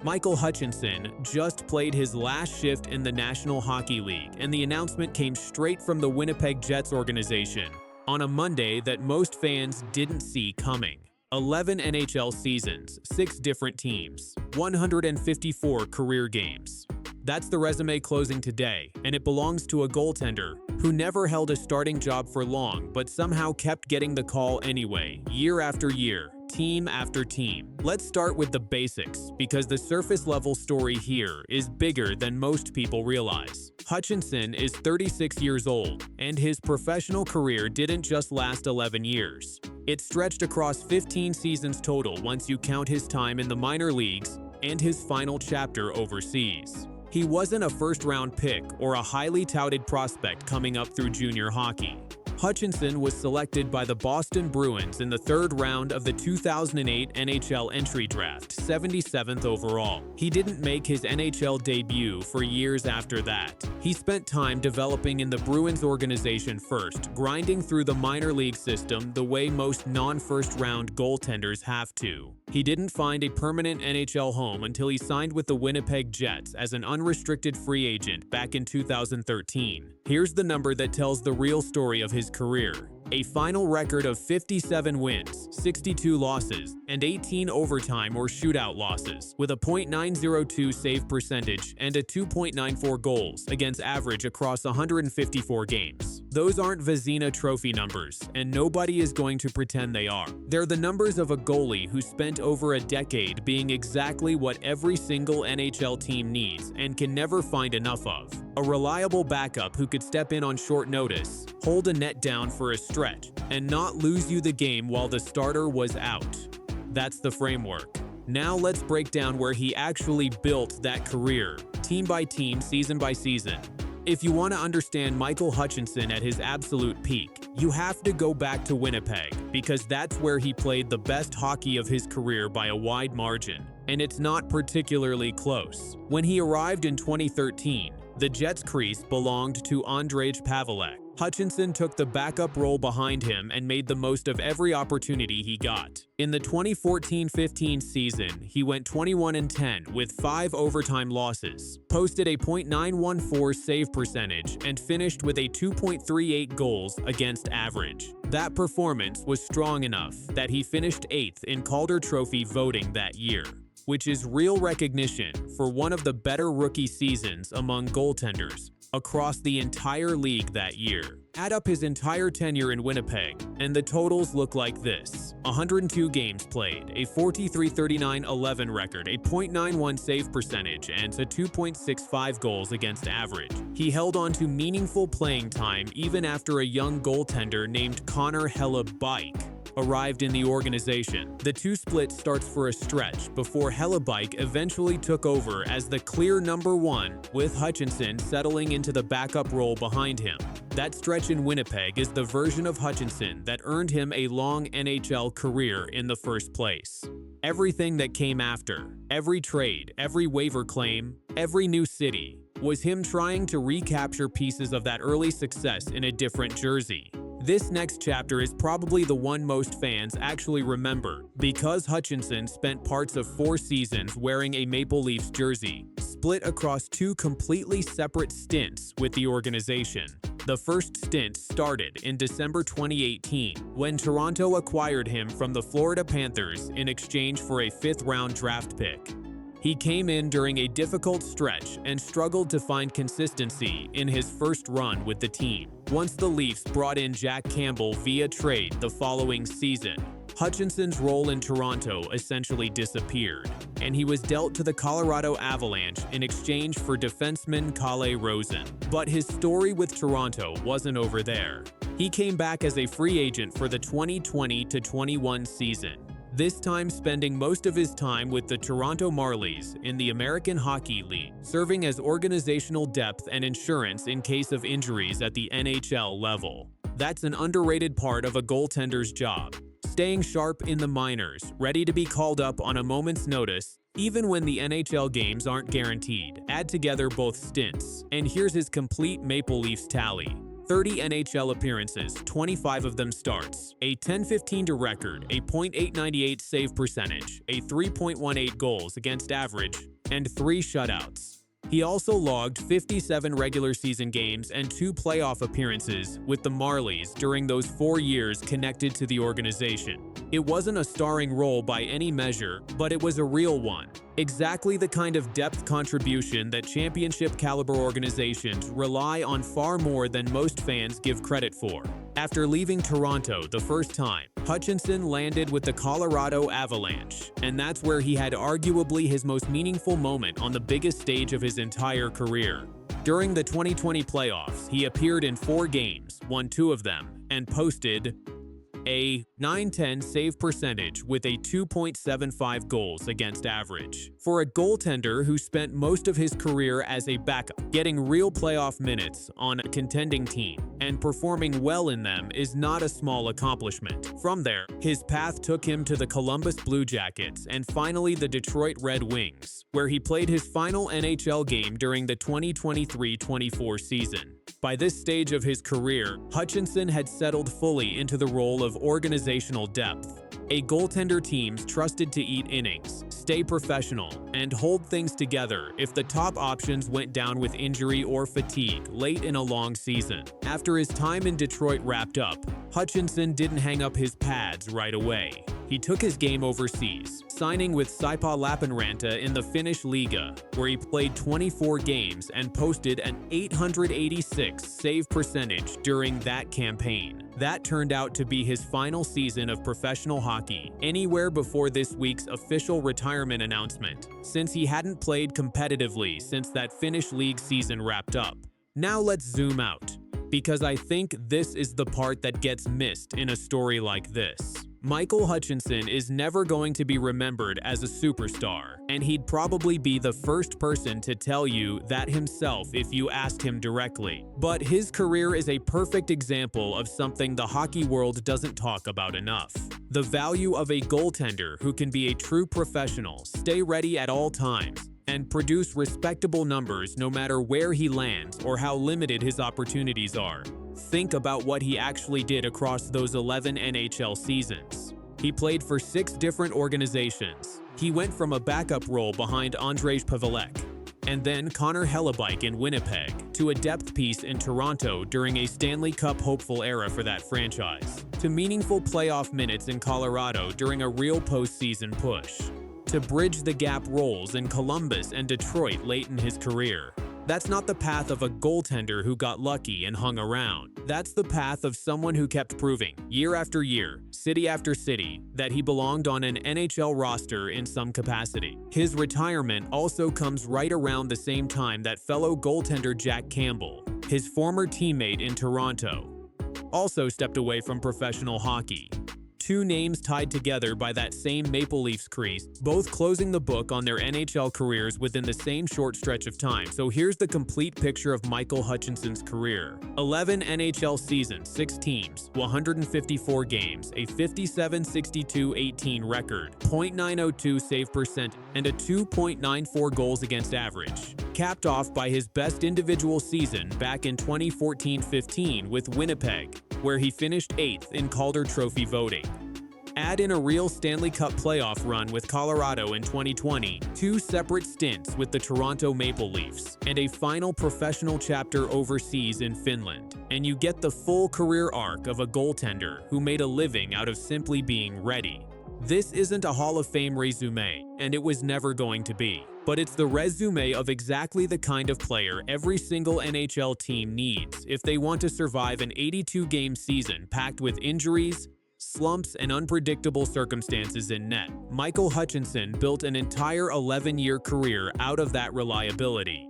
Michael Hutchinson just played his last shift in the National Hockey League, and the announcement came straight from the Winnipeg Jets organization on a Monday that most fans didn't see coming. 11 NHL seasons, 6 different teams, 154 career games. That's the resume closing today, and it belongs to a goaltender who never held a starting job for long but somehow kept getting the call anyway, year after year, team after team. Let's start with the basics, because the surface level story here is bigger than most people realize. Hutchinson is 36 years old, and his professional career didn't just last 11 years. It stretched across 15 seasons total once you count his time in the minor leagues and his final chapter overseas. He wasn't a first-round pick or a highly touted prospect coming up through junior hockey. Hutchinson was selected by the Boston Bruins in the 3rd round of the 2008 NHL entry draft, 77th overall. He didn't make his NHL debut for years after that. He spent time developing in the Bruins organization first, grinding through the minor league system the way most non-first-round goaltenders have to. He didn't find a permanent NHL home until he signed with the Winnipeg Jets as an unrestricted free agent back in 2013. Here's the number that tells the real story of his career. A final record of 57 wins, 62 losses, and 18 overtime or shootout losses, with a .902 save percentage and a 2.94 goals against average across 154 games. Those aren't Vezina trophy numbers, and nobody is going to pretend they are. They're the numbers of a goalie who spent over a decade being exactly what every single NHL team needs and can never find enough of. A reliable backup who could step in on short notice, hold a net down for a stretch, and not lose you the game while the starter was out. That's the framework. Now let's break down where he actually built that career, team by team, season by season. If you want to understand Michael Hutchinson at his absolute peak, you have to go back to Winnipeg, because that's where he played the best hockey of his career by a wide margin, and it's not particularly close. When he arrived in 2013, the Jets' crease belonged to Ondrej Pavelec. Hutchinson took the backup role behind him and made the most of every opportunity he got. In the 2014-15 season, he went 21-10 with 5 overtime losses, posted a .914 save percentage, and finished with a 2.38 goals against average. That performance was strong enough that he finished 8th in Calder Trophy voting that year, which is real recognition for one of the better rookie seasons among goaltenders across the entire league that year. Add up his entire tenure in Winnipeg, and the totals look like this: 102 games played, a 43-39-11 record, a .91 save percentage, and a 2.65 goals against average. He held on to meaningful playing time even after a young goaltender named Connor Hellebuyck arrived in the organization. The two split starts for a stretch before Hellebuyck eventually took over as the clear number 1, with Hutchinson settling into the backup role behind him. That stretch in Winnipeg is the version of Hutchinson that earned him a long NHL career in the first place. Everything that came after, every trade, every waiver claim, every new city, was him trying to recapture pieces of that early success in a different jersey. This next chapter is probably the one most fans actually remember, because Hutchinson spent parts of 4 seasons wearing a Maple Leafs jersey, split across 2 completely separate stints with the organization. The first stint started in December 2018, when Toronto acquired him from the Florida Panthers in exchange for a 5th-round draft pick. He came in during a difficult stretch and struggled to find consistency in his first run with the team. Once the Leafs brought in Jack Campbell via trade the following season, Hutchinson's role in Toronto essentially disappeared, and he was dealt to the Colorado Avalanche in exchange for defenseman Kalle Rosen. But his story with Toronto wasn't over there. He came back as a free agent for the 2020-21 season, this time spending most of his time with the Toronto Marlies in the American Hockey League, serving as organizational depth and insurance in case of injuries at the NHL level. That's an underrated part of a goaltender's job, staying sharp in the minors, ready to be called up on a moment's notice, even when the NHL games aren't guaranteed. Add together both stints, and here's his complete Maple Leafs tally. 30 NHL appearances, 25 of them starts, a .1015 record, a .898 save percentage, a 3.18 goals against average, and 3 shutouts. He also logged 57 regular season games and 2 playoff appearances with the Marlies during those 4 years connected to the organization. It wasn't a starring role by any measure, but it was a real one. Exactly the kind of depth contribution that championship-caliber organizations rely on far more than most fans give credit for. After leaving Toronto the first time, Hutchinson landed with the Colorado Avalanche, and that's where he had arguably his most meaningful moment on the biggest stage of his entire career. During the 2020 playoffs, he appeared in 4 games, won 2 of them, and posted a .910 save percentage with a 2.75 goals against average. For a goaltender who spent most of his career as a backup, getting real playoff minutes on a contending team and performing well in them is not a small accomplishment. From there, his path took him to the Columbus Blue Jackets and finally the Detroit Red Wings, where he played his final NHL game during the 2023-24 season. By this stage of his career, Hutchinson had settled fully into the role of organizational depth. A goaltender team's trusted to eat innings, stay professional, and hold things together if the top options went down with injury or fatigue late in a long season. After his time in Detroit wrapped up, Hutchinson didn't hang up his pads right away. He took his game overseas, signing with Saipa Lappeenranta in the Finnish Liga, where he played 24 games and posted an .886 save percentage during that campaign. That turned out to be his final season of professional hockey, anywhere before this week's official retirement announcement, since he hadn't played competitively since that Finnish league season wrapped up. Now let's zoom out, because I think this is the part that gets missed in a story like this. Michael Hutchinson is never going to be remembered as a superstar, and he'd probably be the first person to tell you that himself if you asked him directly. But his career is a perfect example of something the hockey world doesn't talk about enough. The value of a goaltender who can be a true professional, stay ready at all times, and produce respectable numbers no matter where he lands or how limited his opportunities are. Think about what he actually did across those 11 NHL seasons. He played for 6 different organizations. He went from a backup role behind Andrzej Pavelec, and then Connor Hellebuyck in Winnipeg, to a depth piece in Toronto during a Stanley Cup hopeful era for that franchise, to meaningful playoff minutes in Colorado during a real postseason push, to bridge the gap roles in Columbus and Detroit late in his career. That's not the path of a goaltender who got lucky and hung around. That's the path of someone who kept proving, year after year, city after city, that he belonged on an NHL roster in some capacity. His retirement also comes right around the same time that fellow goaltender Jack Campbell, his former teammate in Toronto, also stepped away from professional hockey. 2 names tied together by that same Maple Leafs crease, both closing the book on their NHL careers within the same short stretch of time. So here's the complete picture of Michael Hutchinson's career. 11 NHL seasons, 6 teams, 154 games, a 57-62-18 record, .902 save percent, and a 2.94 goals against average. Capped off by his best individual season back in 2014-15 with Winnipeg, where he finished 8th in Calder Trophy voting. Add in a real Stanley Cup playoff run with Colorado in 2020, 2 separate stints with the Toronto Maple Leafs, and a final professional chapter overseas in Finland, and you get the full career arc of a goaltender who made a living out of simply being ready. This isn't a Hall of Fame resume, and it was never going to be. But it's the resume of exactly the kind of player every single NHL team needs if they want to survive an 82-game season packed with injuries, slumps, and unpredictable circumstances in net. Michael Hutchinson built an entire 11-year career out of that reliability.